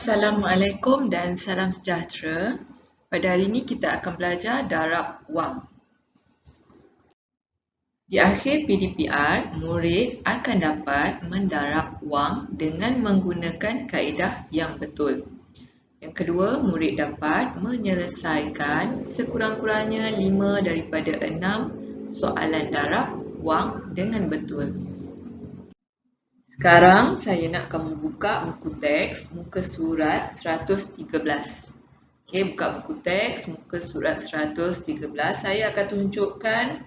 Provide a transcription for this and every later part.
Assalamualaikum dan salam sejahtera. Pada hari ini kita akan belajar darab wang. Di akhir PDPR, murid akan dapat mendarab wang dengan menggunakan kaedah yang betul. Yang kedua, murid dapat menyelesaikan sekurang-kurangnya 5 daripada 6 soalan darab wang dengan betul. Sekarang saya nak kamu buka buku teks muka surat 113. Okey, buka buku teks muka surat 113. Saya akan tunjukkan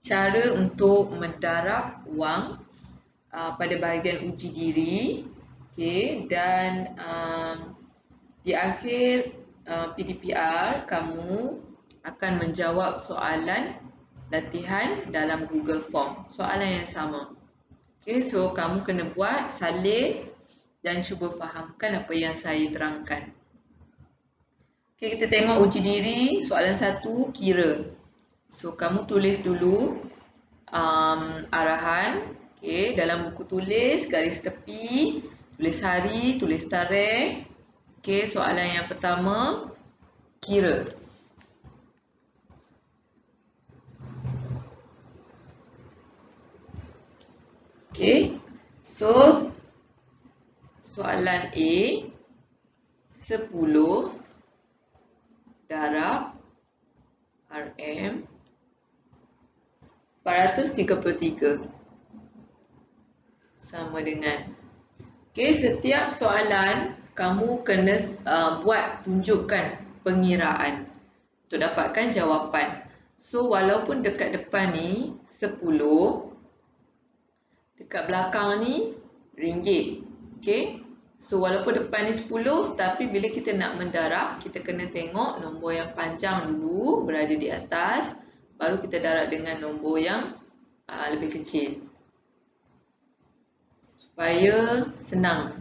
cara untuk mendarab wang pada bahagian uji diri. Okey, dan di akhir PDPR kamu akan menjawab soalan latihan dalam Google Form. Soalan yang sama. Okay, so kamu kena buat, salin dan cuba fahamkan apa yang saya terangkan. Okay, kita tengok uji diri, soalan 1, kira. So, kamu tulis dulu arahan. Okay, dalam buku tulis, garis tepi, tulis hari, tulis tarikh. Okay, soalan yang pertama, kira. Okay, so soalan A, 10 darab RM 433 sama dengan. Okay, setiap soalan kamu kena buat tunjukkan pengiraan untuk dapatkan jawapan. So walaupun dekat depan ni 10, dekat belakang ni ringgit. Okay. So walaupun depan ni 10, tapi bila kita nak mendarab, kita kena tengok nombor yang panjang dulu berada di atas, baru kita darab dengan nombor yang lebih kecil. Supaya senang.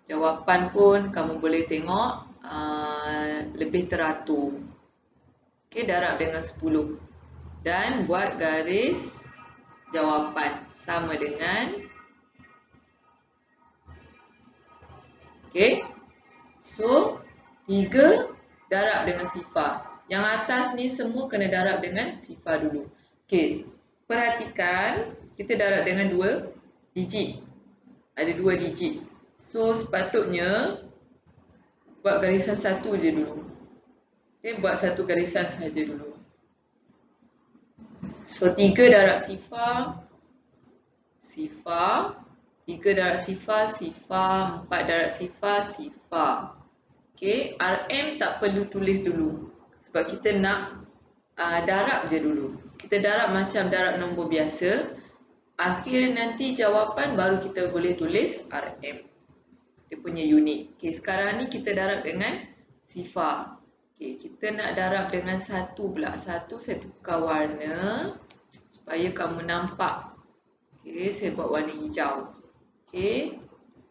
Jawapan pun kamu boleh tengok lebih teratur. Okay, darab dengan 10. Dan buat garis jawapan sama dengan. Okay, so 3 darab dengan sifar. Yang atas ni semua kena darab dengan sifar dulu. Okay, perhatikan kita darab dengan 2 digit. Ada 2 digit. So sepatutnya buat garisan 1 je dulu. Okay, buat 1 garisan saja dulu. So 3 darab sifar, sifar, 3 darab sifar, sifar, 4 darab sifar, sifar. Okay, RM tak perlu tulis dulu sebab kita nak darab je dulu. Kita darab macam darab nombor biasa. Akhir nanti jawapan baru kita boleh tulis RM. Dia punya unit. Okay, sekarang ni kita darab dengan sifar. Okay, kita nak darab dengan 1 pula. 1 saya tukar warna supaya kamu nampak. Okay, saya buat warna hijau. Okay,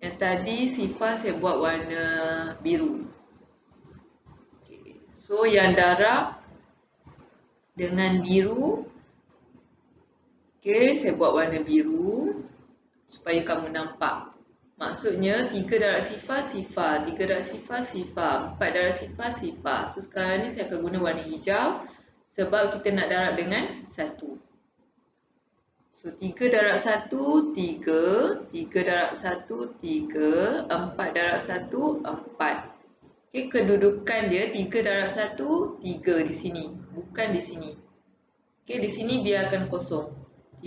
yang tadi sifar saya buat warna biru. Okay, so yang darab dengan biru, okay, saya buat warna biru supaya kamu nampak. Maksudnya 3 darab sifar, sifar, 3 darab sifar, sifar, 4 darab sifar, sifar. So sekarang ni saya akan guna warna hijau sebab kita nak darab dengan 1. So 3 darab 1, 3, 3 darab 1, 3, 4 darab 1, 4. Okay, kedudukan dia 3 darab 1, 3 di sini, bukan di sini. Okay, di sini biarkan kosong.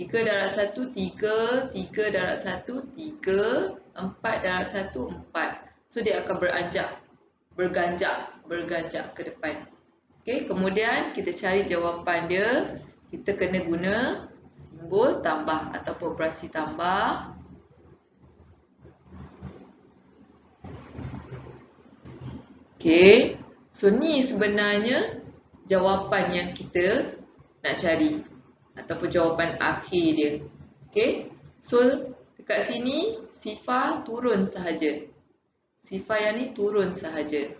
3 darab 1, 3, 3 darab 1, 3, 4 darab 1, 4. So dia akan berganjak ke depan. Okay, kemudian kita cari jawapan dia. Kita kena guna simbol tambah ataupun operasi tambah. Okay, so ni sebenarnya jawapan yang kita nak cari ataupun jawapan akhir dia. Okay, so dekat sini sifar turun sahaja. Sifar yang ni turun sahaja.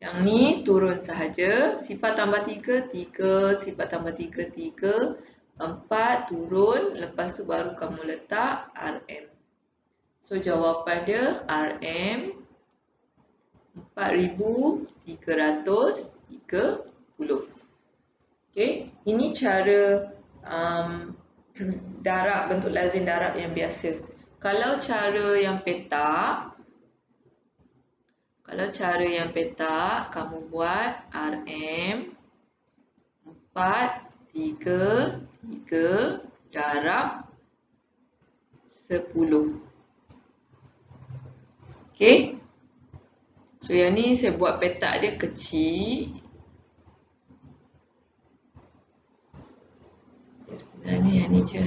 Yang ni turun sahaja. Sifar tambah 3, 3. Sifar tambah 3, 3. 4 turun. Lepas tu baru kamu letak RM. So jawapan dia RM 4,330. Okay, ini cara darab, bentuk lazim darab yang biasa. Kalau cara yang petak, kamu buat RM 433 darab 10. Okay, so yang ni saya buat petak dia kecil. Sebenarnya yang ni je.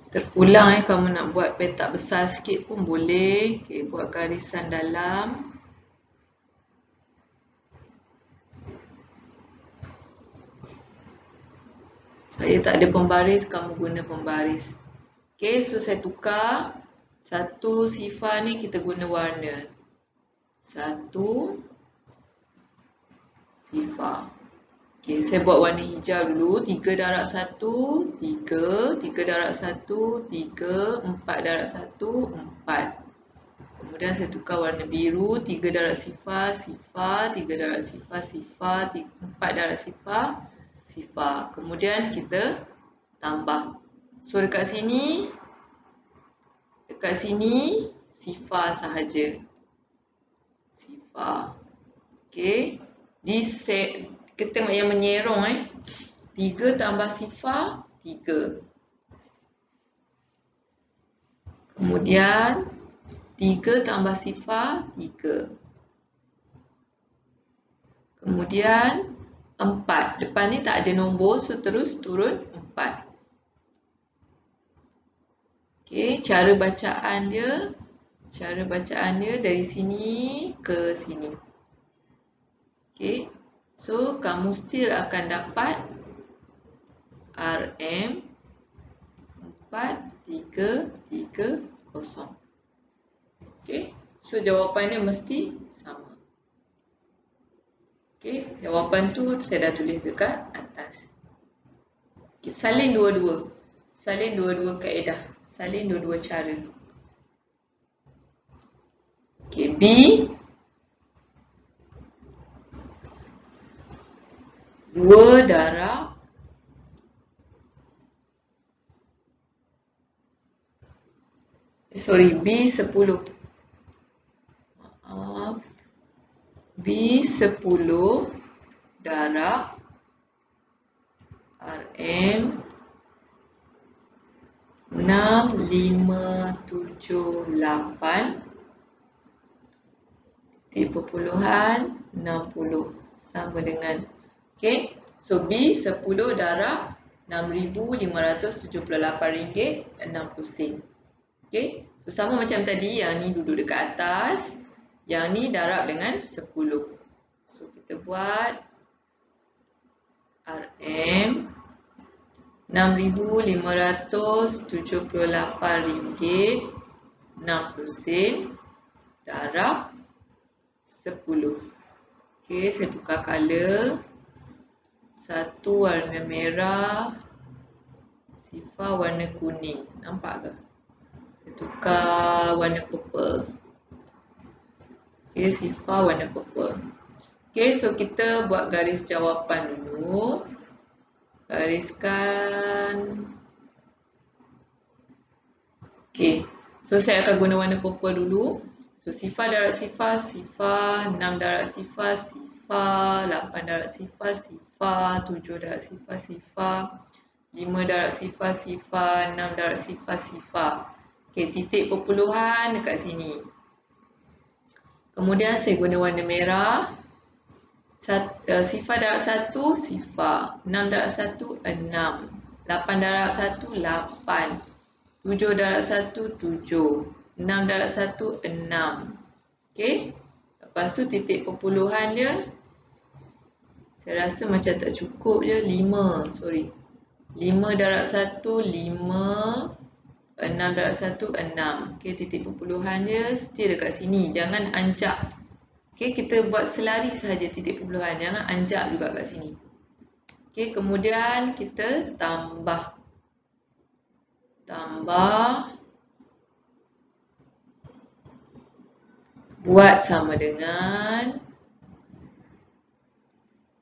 Terpulang kamu nak buat petak besar sikit pun boleh. Okay, buat garisan dalam. Saya tak ada pembaris, kamu guna pembaris. Okay, so saya tukar. Satu sifar ni kita guna warna. Satu sifar. Okay, saya buat warna hijau dulu. 3 darab 1, 3. 3 darab 1, 3. 4 darab 1, 4. Kemudian saya tukar warna biru. 3 darab sifar, sifar. 3 darab sifar, sifar. 4 darab sifar, sifar. Kemudian kita tambah. So dekat sini sifar sahaja. Sifar. Okay. Kita tengok yang menyerong 3 tambah sifar 3. Kemudian 3 tambah sifar 3. Kemudian 4. Depan ni tak ada nombor, so terus turun 4. Okay, cara bacaan dia dari sini ke sini. Okay, so kamu still akan dapat RM 4,330. Okay, so jawapan dia mesti sama. Okay, jawapan tu saya dah tulis dekat atas. Okay, salin dua-dua kaedah. Salin dua-dua cara. Okay, B B 10. Maaf. B 10 darab RM 6578 .60 sama dengan, okay, so B 10 darab RM6,578.60. Okay, so sama macam tadi, yang ni duduk dekat atas, yang ni darab dengan 10. So kita buat RM 6,578.60 darab 10. Okay, saya tukar color. Satu warna merah, sifar warna kuning. Nampak ke? Saya tukar warna purple. Okay, sifar warna purple. Okay, so kita buat garis jawapan dulu. Gariskan. Okay, so saya akan guna warna purple dulu. So sifar darab sifar, sifar. 6 darab sifar, sifar. 8 darab sifar, sifar. 7 darab sifar, sifar. 5 darab sifar, sifar. 6 darab sifar, sifar. Okay, titik perpuluhan dekat sini. Kemudian saya guna warna merah. Sifar darab 1, sifar. 6 darab 1, 6. 8 darab 1, 8. 7 darab 1, 7. 6 darab 1, 6. Okay. Lepas tu titik perpuluhan dia, saya rasa macam tak cukup je. 5, sorry. 5 darab 1, 5. 6 darab 1, 6. Okay, titik perpuluhan dia still dekat sini. Jangan anjak. Okey, kita buat selari sahaja titik perpuluhan, jangan anjak juga kat sini. Okey, kemudian kita tambah buat sama dengan,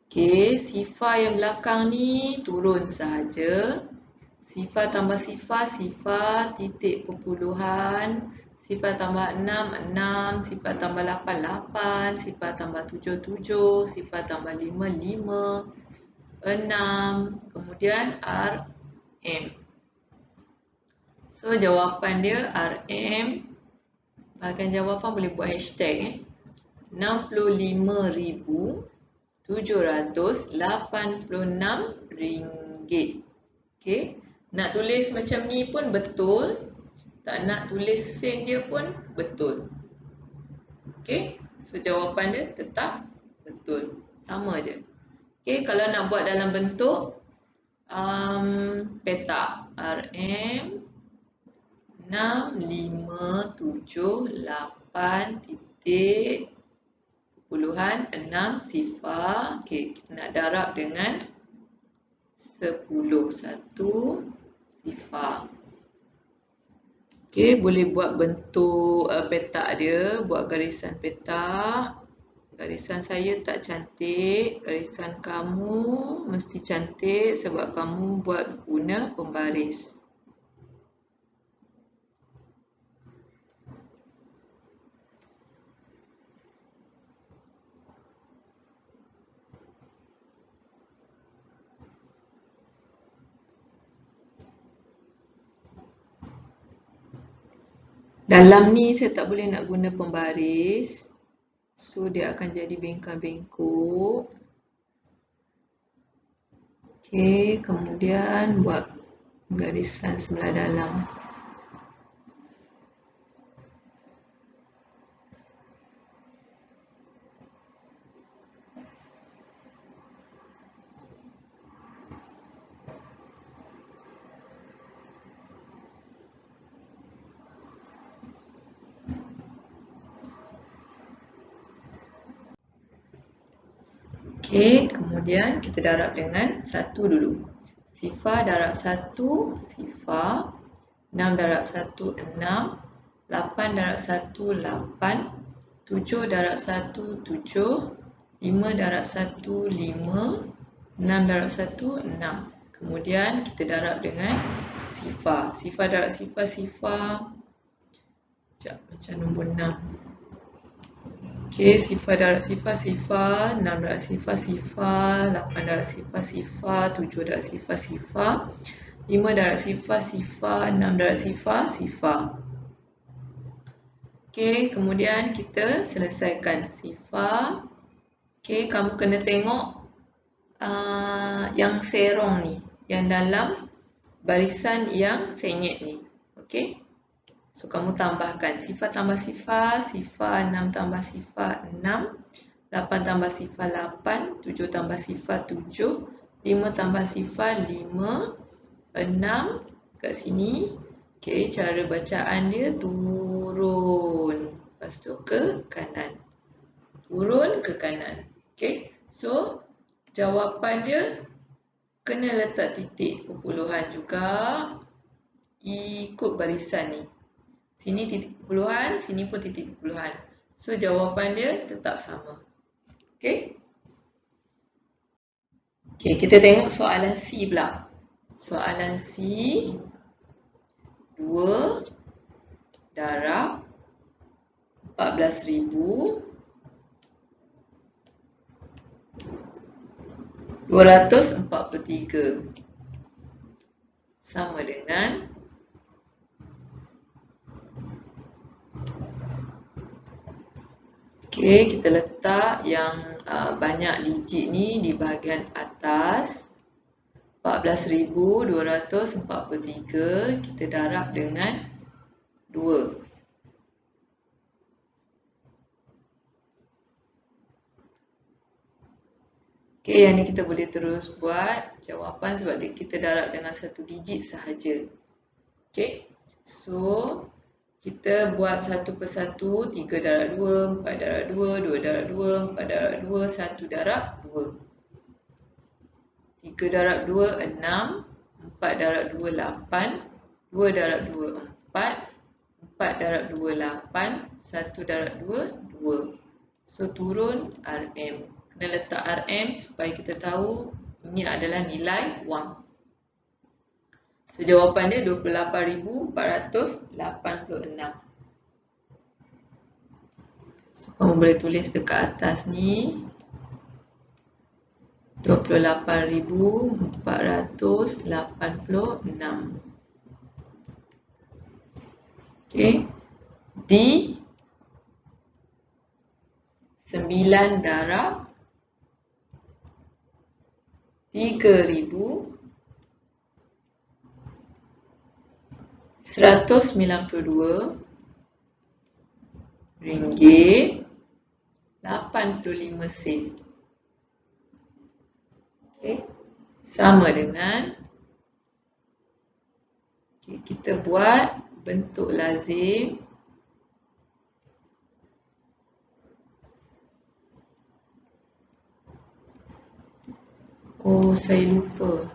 okey, sifar yang belakang ni turun sahaja. Sifar tambah sifar titik perpuluhan, sifar tambah 6, 6, sifar tambah 8, 8, sifar tambah 7, 7, sifar tambah 5, 5, 6, kemudian RM. So jawapan dia RM. Bahagian jawapan boleh buat hashtag RM65,786. Okey, nak tulis macam ni pun betul, tak nak tulis sen dia pun betul. Okey, so jawapan dia tetap betul, sama je. Okey, kalau nak buat dalam bentuk peta RM 6578 titik perpuluhan 6 sifar. Okey, kita nak darab dengan 10 sifar. Okey, boleh buat bentuk petak dia, buat garisan petak. Garisan saya tak cantik, garisan kamu mesti cantik sebab kamu buat guna pembaris. Dalam ni saya tak boleh nak guna pembaris. So dia akan jadi bengkak-bengkok. Okey, kemudian buat garisan sebelah dalam. Okey, kemudian kita darab dengan 1 dulu. Sifar darab 1, sifar. 6 darab 1, 6. 8 darab 1, 8. 7 darab 1, 7. 5 darab 1, 5. 6 darab 1, 6. Kemudian kita darab dengan sifar. Sifar darab sifar, sifar. Sekejap, macam nombor 6. Okey, sifar darab sifar, sifar. 6 darab sifar, sifar. 8 darab sifar, sifar. 7 darab sifar, sifar. 5 darab sifar, sifar. 6 darab sifar, sifar. Okey, kemudian kita selesaikan sifar. Okey, kamu kena tengok yang serong ni, yang dalam barisan yang sengit ni. Okey. So, kamu tambahkan sifar tambah sifar, sifar 6 tambah sifar 6, 8 tambah sifar 8, 7 tambah sifar 7, 5 tambah sifar 5, 6 kat sini. Okey, cara bacaan dia turun, lepas tu ke kanan. Turun ke kanan. Okey, so jawapan dia kena letak titik perpuluhan juga, ikut barisan ni. Sini titik perpuluhan, sini pun titik perpuluhan. So jawapan dia tetap sama. Okey. Okey, kita tengok soalan C pula. Soalan C, 2 darab 14,243 sama dengan okey, kita letak yang banyak digit ni di bahagian atas. 14,243 kita darab dengan 2. Okey, yang ni kita boleh terus buat jawapan sebab kita darab dengan 1 digit sahaja. Okey, so Kita buat satu persatu, 3 darab 2, 4 darab 2, 2 darab 2, 4 darab 2, 1 darab 2. 3 darab 2, 6, 4 darab 2, 8, 2 darab 2, 4, 4 darab 2, 8, 1 darab 2, 2. So, turun RM. Kena letak RM supaya kita tahu ini adalah nilai wang. So, jawapan dia 28,486. So, kamu boleh tulis dekat atas ni 28,486. Okay. D 9 darab 3,192 ringgit 85 sen. Okay. Sama dengan kita buat bentuk lazim. Oh, saya lupa.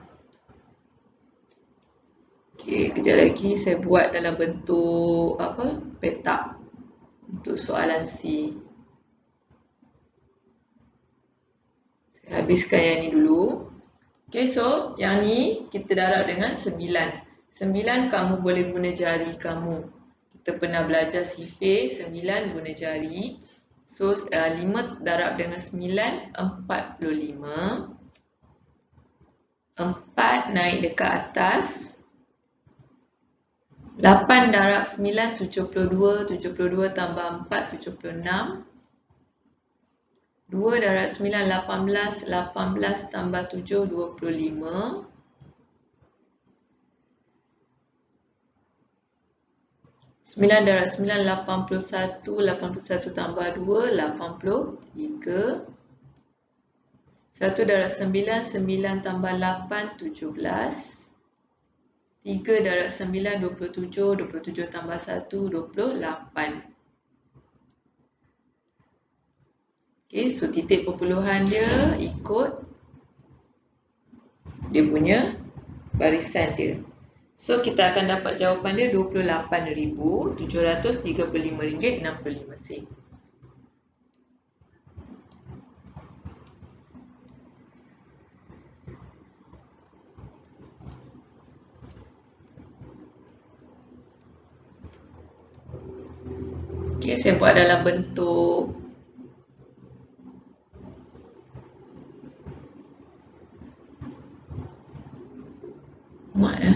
Okay, kejap lagi saya buat dalam bentuk apa? Petak. Untuk soalan C. Saya habiskan yang ni dulu. Okay, so yang ni kita darab dengan 9. 9 kamu boleh guna jari kamu. Kita pernah belajar sifir, 9 guna jari. So, 5 darab dengan 9, 45. 4 naik dekat atas. 8 darab 9, 72. 72 tambah 4, 76. 2 darab 9, 18. 18 tambah 7, 25. 9 darab 9, 81. 81 tambah 2, 83. 1 darab 9, 9 tambah 8, 17. 3 darab 9, 27. 27 tambah 1, 28. Okay, so titik perpuluhan dia ikut dia punya barisan dia. So, kita akan dapat jawapan dia RM28,735.65. Okay, saya buat dalam bentuk mat ya.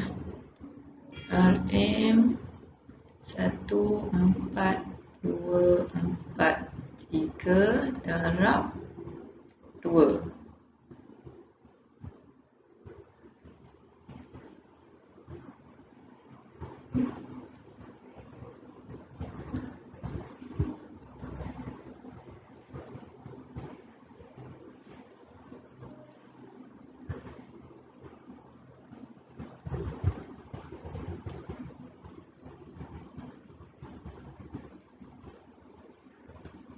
RM 1423 darab 2.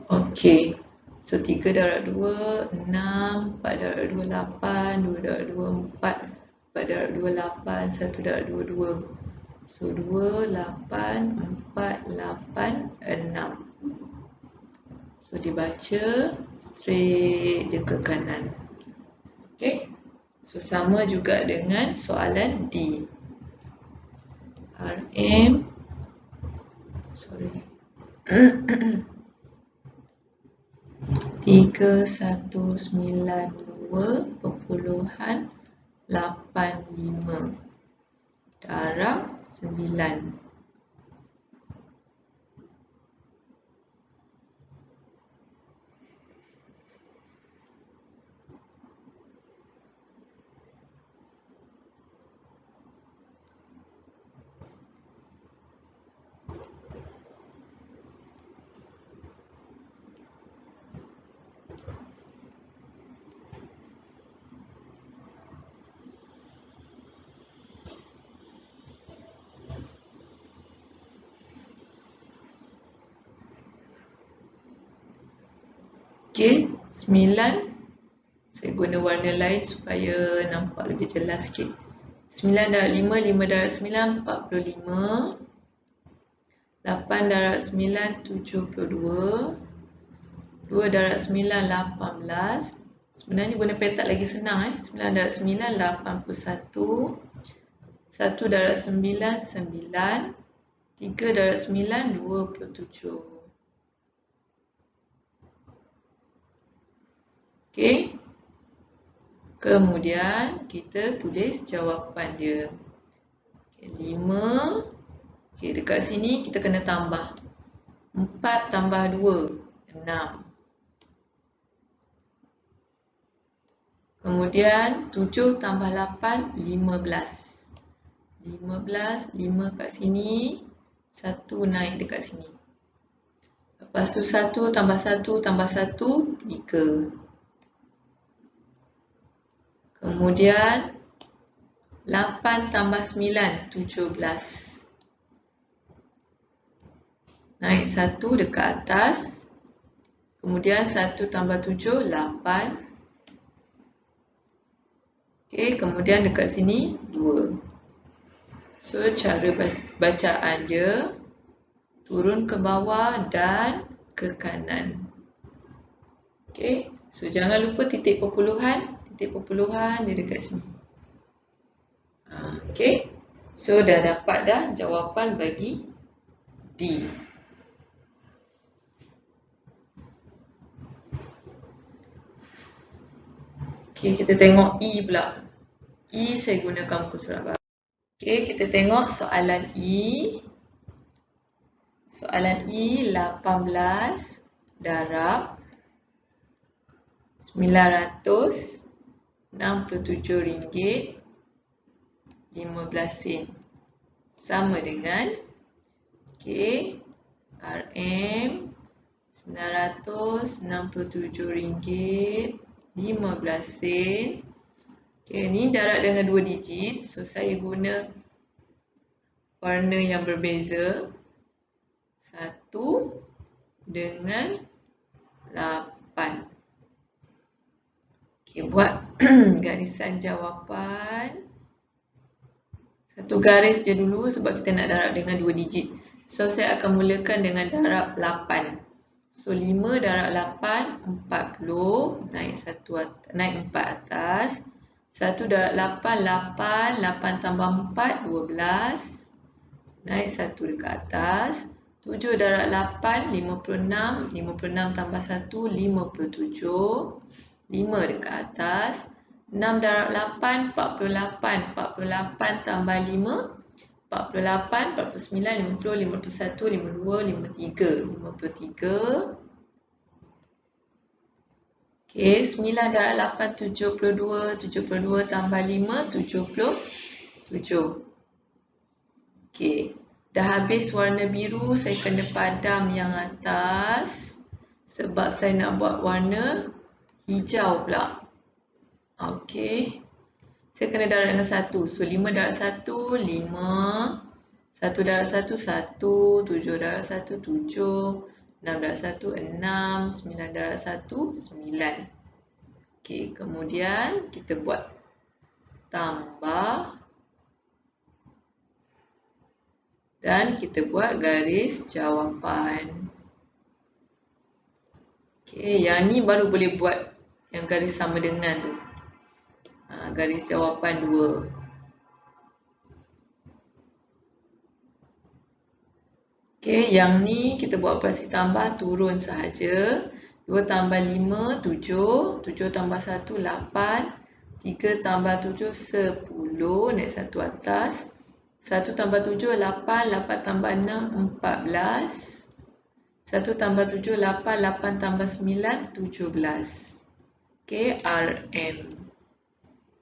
Okey. So 3 darab 2, 6, 4 darab 2, 8, 2 darab 2, 4, 4 darab 2, 8, 1 darab 2, 2. So 2, 8, 4, 8, 6. So dibaca straight je ke kanan. Okey. So sama juga dengan soalan D. RM 3,192.85 darab 9. Okey, 9. Saya guna warna lain supaya nampak lebih jelas sikit. 9 darab 5, 5 darab 9, 45. 8 darab 9, 72. 2 darab 9, 18. Sebenarnya guna petak lagi senang. 9 darab 9, 81. 1 darab 9, 9. 3 darab 9, 27. Okey. Kemudian kita tulis jawapan dia. 5. Okey, dekat sini kita kena tambah. 4 tambah 2, 6. Kemudian 7 tambah 8, 15. 15, 5 kat sini, 1 naik dekat sini. Lepas tu 1 tambah 1 tambah 1, 3. Kemudian 8 tambah 9, 17. Naik 1 dekat atas. Kemudian 1 tambah 7, 8. Okey, kemudian dekat sini 2. So, cara bacaan dia turun ke bawah dan ke kanan. Okey, so jangan lupa titik perpuluhan. Titik perpuluhan dia dekat sini. Okey, so dah dapat dah jawapan bagi D. Okey, kita tengok E pula. E saya gunakan muka surat baru. Okey, kita tengok soalan E. Soalan E 18 darab 967 ringgit 15 sen sama dengan RM 967 ringgit 15 sen. Ni darab dengan 2 digit, so saya guna warna yang berbeza. 1 dengan 8. Buat garisan jawapan. Satu garis je dulu sebab kita nak darab dengan 2 digit. So, saya akan mulakan dengan darab 8. So, 5 darab 8, 40. Naik 4 atas. 1 darab 8, 8. 8 tambah 4, 12. Naik 1 dekat atas. 7 darab 8, 56. 56 tambah 1, 57. 5 dekat atas. 6 darab 8, 48. 48 tambah 5, 48, 49, 50, 51, 52, 53. 53. Okey, 9 darab 8, 72. 72 tambah 5, 77. Okey, dah habis warna biru, saya kena padam yang atas sebab saya nak buat warna hijau pula. Okey, saya kena darab dengan 1. So, 5 darab 1, 5. 1 darab 1, 1. 7 darab 1, 7. 6 darab 1, 6. 9 darab 1, 9. Okey, kemudian kita buat tambah. Dan kita buat garis jawapan. Okey, yang ni baru boleh buat yang garis sama dengan tu. Garis jawapan 2. Okey, yang ni kita buat operasi tambah turun sahaja. 2 tambah 5, 7. 7 tambah 1, 8. 3 tambah 7, 10. Naik 1 atas. 1 tambah 7, 8. 8 tambah 6, 14. 1 tambah 7, 8. 8 tambah 9, 17. Okey, RM.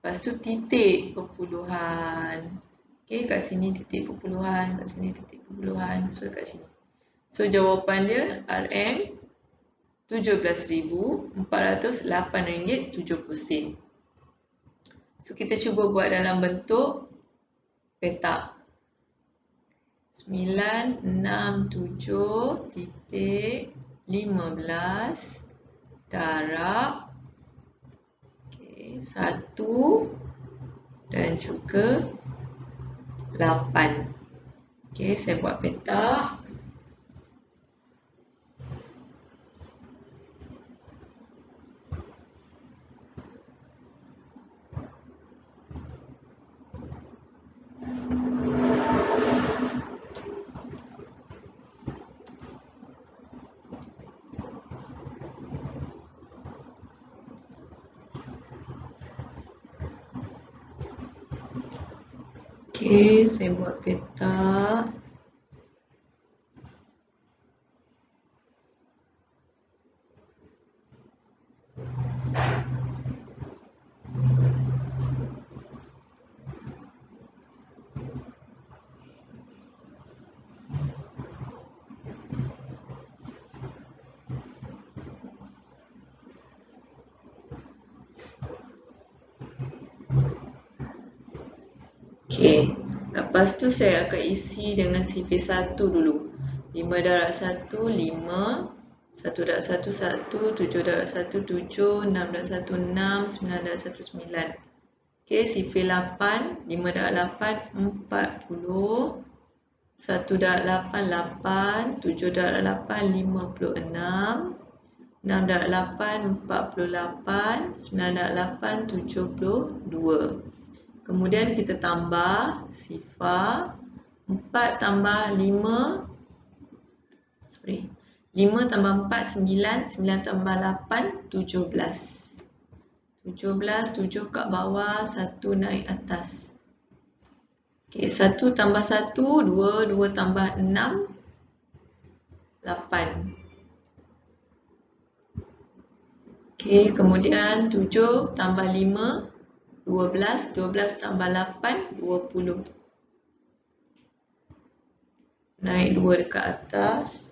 Lepas tu titik perpuluhan. Okey, kat sini titik perpuluhan. Kat sini titik perpuluhan. So, kat sini. So, jawapan dia RM RM17,408.70. So, kita cuba buat dalam bentuk petak. 967.15 darab 1 dan juga 8. Okey, saya buat peta. Okey, saya buat peta. Okey, lepas tu saya akan isi dengan CV1 dulu. 5 darab 1, 5. 1 darab 1, 1. 7 darab 1, 7. 6 darab 1, 6. 9 darab 1, 9. Okey, CV8. 5 darab 8, 40. 1 darab 8, 8. 7 darab 8, 56. 6 darab 8, 48. 9 darab 8, 72. Kemudian kita tambah sifar 4 tambah 5. 5 tambah 4, 9. 9 tambah 8, 17. 17, 7 kat bawah, 1 naik atas. Okey, 1 tambah 1, 2. 2 tambah 6, 8. Okey, kemudian 7 tambah 5, 12. 12 tambah 8, 20. Naik 2 dekat atas.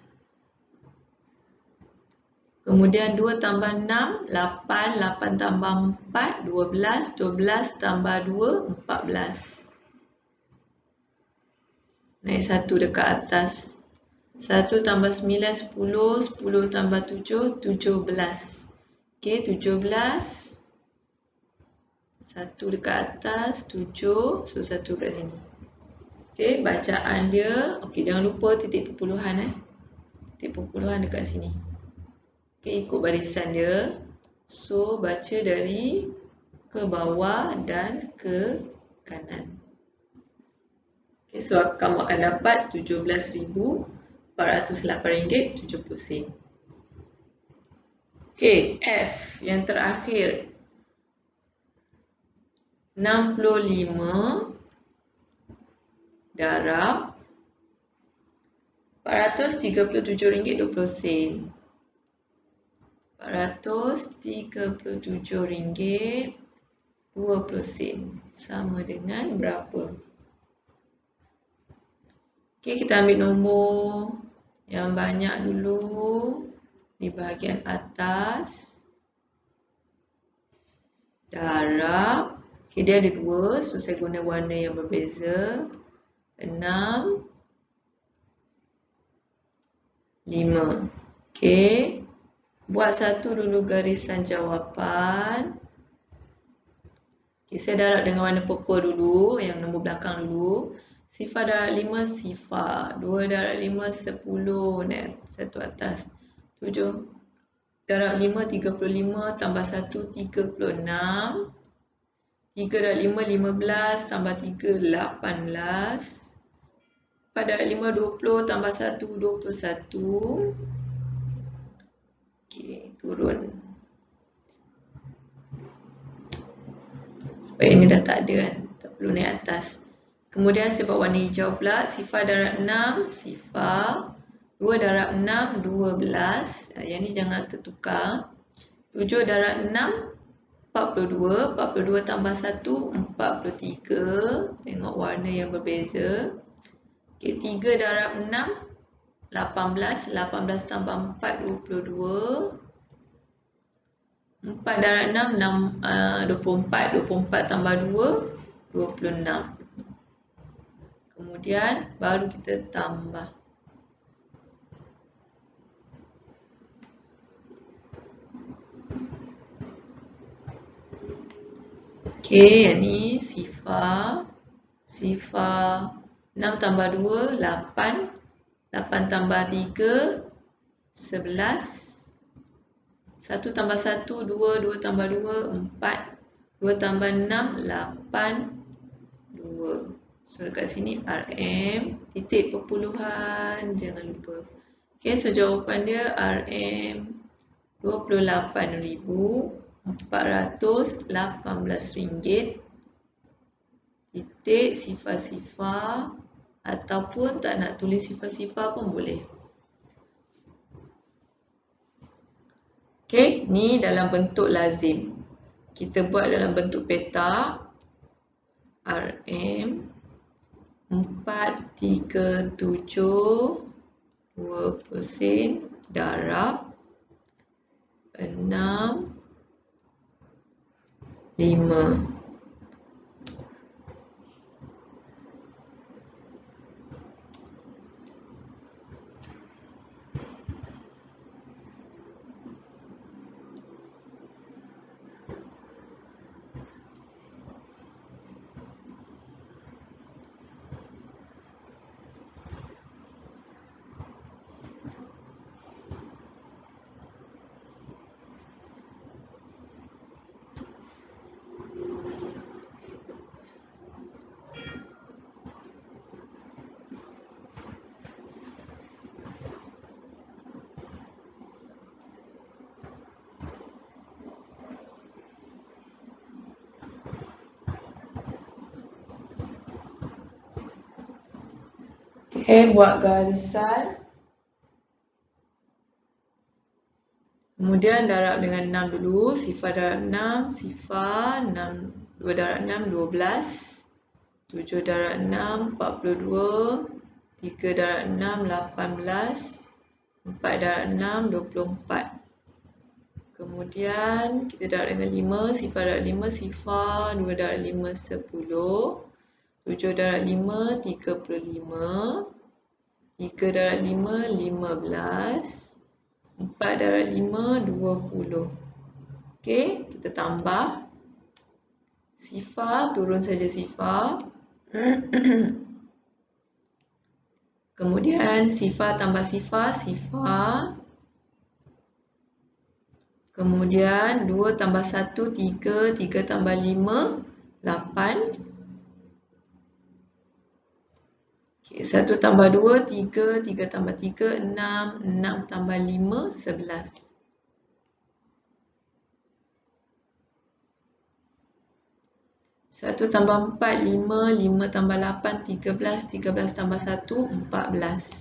Kemudian 2 tambah 6, 8. 8 tambah 4, 12. 12 tambah 2, 14. Naik 1 dekat atas. 1 tambah 9, 10. 10 tambah 7, 17. Okey, 17. 1 dekat atas, 7. So, 1 kat sini. Okey, bacaan dia. Okey, jangan lupa titik perpuluhan. Titik perpuluhan dekat sini. Okey, ikut barisan dia. So, baca dari ke bawah dan ke kanan. Okey, so kamu akan dapat RM17,408.70. Okey, F yang terakhir. 65 darab RM437.20. RM437.20 sama dengan berapa? Okey, kita ambil nombor yang banyak dulu di bahagian atas. Darab. Okey, dia ada 2, so saya guna warna yang berbeza. 6, 5. Okey. Buat satu dulu garisan jawapan. Okay, saya darab dengan warna purple dulu, yang nombor belakang dulu. Sifar darab 5, sifar. 2 darab 5, 10. Naik satu atas. 7 darab 5, 35. Tambah 1, 36. 3 darab 5, 15. Tambah 3, 18. 4 darab 5, 20. Tambah 1, 21. Okey, turun. Sebab ini dah tak ada kan, tak perlu naik atas. Kemudian saya buat warna hijau pula. Sifar darab 6, sifar. 2 darab 6, 12. Yang ni jangan tertukar. 7 darab 6, 42. 42 tambah 1, 43. Tengok warna yang berbeza. Okay, 3 darab 6, 18. 18 tambah 4, 22. 4 darab 6, 24. 24 tambah 2, 26. Kemudian baru kita tambah. Okey, yang ni sifar. Sifar 6 tambah 2, 8. 8 tambah 3, 11. 1 tambah 1, 2. 2 tambah 2, 4. 2 tambah 6, 8. 2. So dekat sini RM titik perpuluhan, jangan lupa. Okay, so jawapan dia RM RM28,418 titik sifar-sifar, ataupun tak nak tulis sifar-sifar pun boleh. Okay, ni dalam bentuk lazim. Kita buat dalam bentuk peta. RM 437 2% darab 6 5. Okay, buat garisan. Kemudian darab dengan 6 dulu. Sifar darab 6, sifar 6, 2 darab 6, 12. 7 darab 6, 42. 3 darab 6, 18. 4 darab 6, 24. Kemudian kita darab dengan 5, sifar darab 5, sifar 2 darab 5, 10. 7 darab 5, 35. 3 darab 5, 15. 4 darab 5, 20. Okey, kita tambah. Sifar, turun saja sifar. Kemudian sifar tambah sifar, sifar. Kemudian 2 tambah 1, 3. 3 tambah 5, 8. Okay, 1 tambah 2, 3. 3 tambah 3, 6. 6 tambah 5, 11. Satu tambah 4, 5. 5 tambah 8, 13. 13 tambah 1, 14.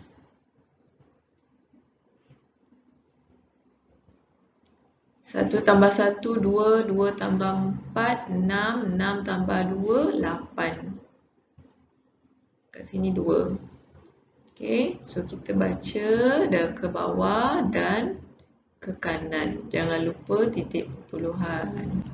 Satu tambah 1, 2. 2 tambah 4, 6. 6 tambah 2, 8. Kat sini 2. Okay, so kita baca dah ke bawah dan ke kanan. Jangan lupa titik perpuluhan.